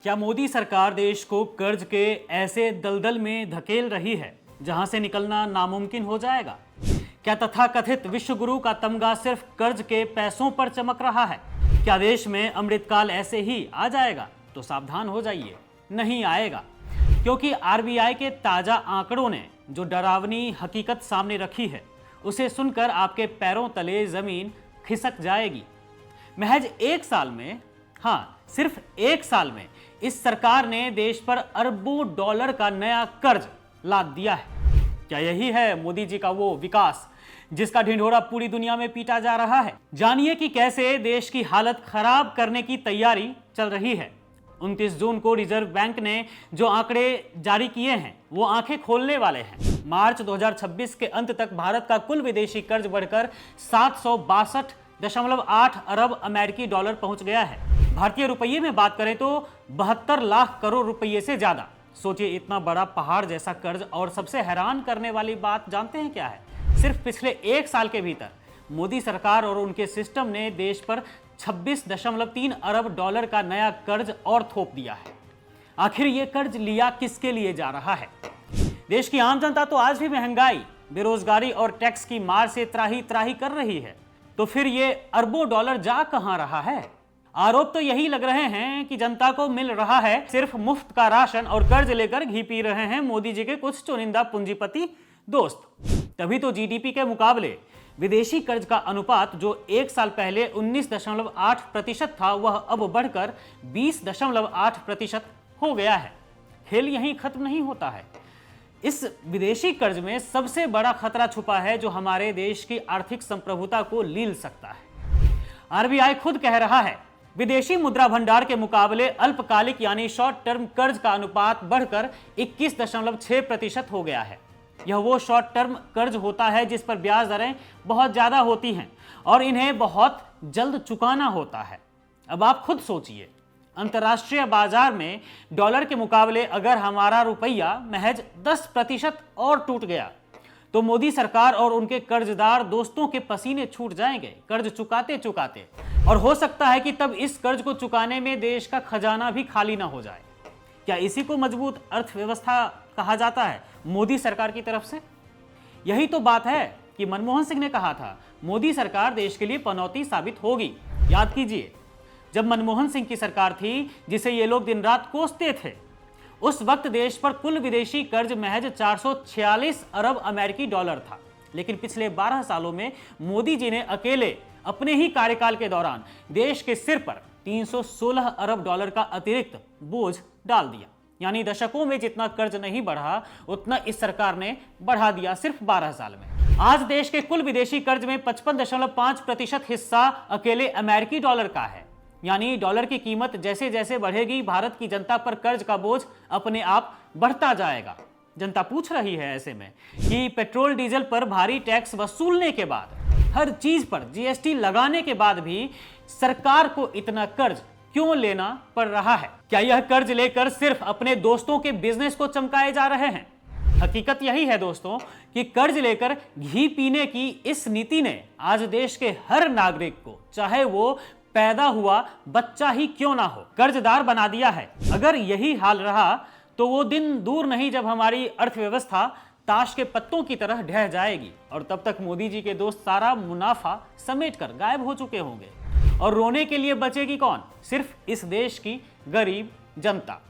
क्या मोदी सरकार देश को कर्ज के ऐसे दलदल में धकेल रही है जहां से निकलना नामुमकिन हो जाएगा? क्या तथाकथित विश्व गुरु का तमगा सिर्फ कर्ज के पैसों पर चमक रहा है? क्या देश में अमृतकाल ऐसे ही आ जाएगा? तो सावधान हो जाइए, नहीं आएगा, क्योंकि आरबीआई के ताजा आंकड़ों ने जो डरावनी हकीकत सामने रखी है उसे सुनकर आपके पैरों तले जमीन खिसक जाएगी। महज एक साल में, हाँ सिर्फ एक साल में इस सरकार ने देश पर अरबों डॉलर का नया कर्ज लाद दिया है। क्या यही है मोदी जी का वो विकास जिसका ढिंढोरा पूरी दुनिया में पीटा जा रहा है? जानिए कि कैसे देश की हालत खराब करने की तैयारी चल रही है। 29 जून को रिजर्व बैंक ने जो आंकड़े जारी किए हैं वो आंखें खोलने वाले हैं। मार्च 2026 के अंत तक भारत का कुल विदेशी कर्ज बढ़कर 762.8 अरब अमेरिकी डॉलर पहुंच गया है। भारतीय रुपये में बात करें तो 72 लाख करोड़ रुपये से ज्यादा। सोचिए, इतना बड़ा पहाड़ जैसा कर्ज। और सबसे हैरान करने वाली बात जानते हैं क्या है? सिर्फ पिछले एक साल के भीतर मोदी सरकार और उनके सिस्टम ने देश पर 26.3 अरब डॉलर का नया कर्ज और थोप दिया है। आखिर ये कर्ज लिया किसके लिए जा रहा है? देश की आम जनता तो आज भी महंगाई, बेरोजगारी और टैक्स की मार से त्राही त्राही कर रही है, तो फिर ये अरबों डॉलर जा कहां रहा है? आरोप तो यही लग रहे हैं कि जनता को मिल रहा है सिर्फ मुफ्त का राशन और कर्ज लेकर घी पी रहे हैं मोदी जी के कुछ चुनिंदा पूंजीपति दोस्त। तभी तो जीडीपी के मुकाबले विदेशी कर्ज का अनुपात जो एक साल पहले 19.8% था वह अब बढ़कर 20.8% हो गया है। खेल यहीं खत्म नहीं होता है। इस विदेशी कर्ज में सबसे बड़ा खतरा छुपा है जो हमारे देश की आर्थिक संप्रभुता को लील सकता है। आरबीआई खुद कह रहा है विदेशी मुद्रा भंडार के मुकाबले अल्पकालिक यानी शॉर्ट टर्म कर्ज का अनुपात बढ़कर 21.6% हो गया है। यह वो शॉर्ट टर्म कर्ज होता है जिस पर ब्याज दरें बहुत ज्यादा होती हैं और इन्हें बहुत जल्द चुकाना होता है। अब आप खुद सोचिए, अंतर्राष्ट्रीय बाजार में डॉलर के मुकाबले अगर हमारा रुपया महज 10% और टूट गया तो मोदी सरकार और उनके कर्जदार दोस्तों के पसीने छूट जाएंगे कर्ज चुकाते चुकाते। और हो सकता है कि तब इस कर्ज को चुकाने में देश का खजाना भी खाली ना हो जाए। क्या इसी को मजबूत अर्थव्यवस्था कहा जाता है मोदी सरकार की तरफ से? यही तो बात है कि मनमोहन सिंह ने कहा था मोदी सरकार देश के लिए पनौती साबित होगी। याद कीजिए, जब मनमोहन सिंह की सरकार थी जिसे ये लोग दिन रात कोसते थे, उस वक्त देश पर कुल विदेशी कर्ज महज 446 अरब अमेरिकी डॉलर था। लेकिन पिछले 12 सालों में मोदी जी ने अकेले अपने ही कार्यकाल के दौरान देश के सिर पर 316 अरब डॉलर का अतिरिक्त बोझ डाल दिया। यानी दशकों में जितना कर्ज नहीं बढ़ा उतना इस सरकार ने बढ़ा दिया सिर्फ 12 साल में। आज देश के कुल विदेशी कर्ज में 55.5% हिस्सा अकेले अमेरिकी डॉलर का है। यानी डॉलर की कीमत जैसे जैसे बढ़ेगी भारत की जनता पर कर्ज का बोझ अपने आप बढ़ता जाएगा। जनता पूछ रही है ऐसे में कि पेट्रोल डीजल पर भारी टैक्स वसूलने के बाद, हर चीज पर जीएसटी लगाने के बाद भी सरकार को इतना कर्ज क्यों लेना पड़ रहा है? क्या यह कर्ज लेकर सिर्फ अपने दोस्तों के बिजनेस को चमकाए जा रहे हैं? हकीकत यही है दोस्तों कि कर्ज लेकर घी पीने की इस नीति ने आज देश के हर नागरिक को, चाहे वो पैदा हुआ बच्चा ही क्यों ना हो, कर्जदार बना दिया है। अगर यही हाल रहा तो वो दिन दूर नहीं जब हमारी अर्थव्यवस्था ताश के पत्तों की तरह ढह जाएगी और तब तक मोदी जी के दोस्त सारा मुनाफा समेटकर गायब हो चुके होंगे और रोने के लिए बचेगी कौन? सिर्फ इस देश की गरीब जनता।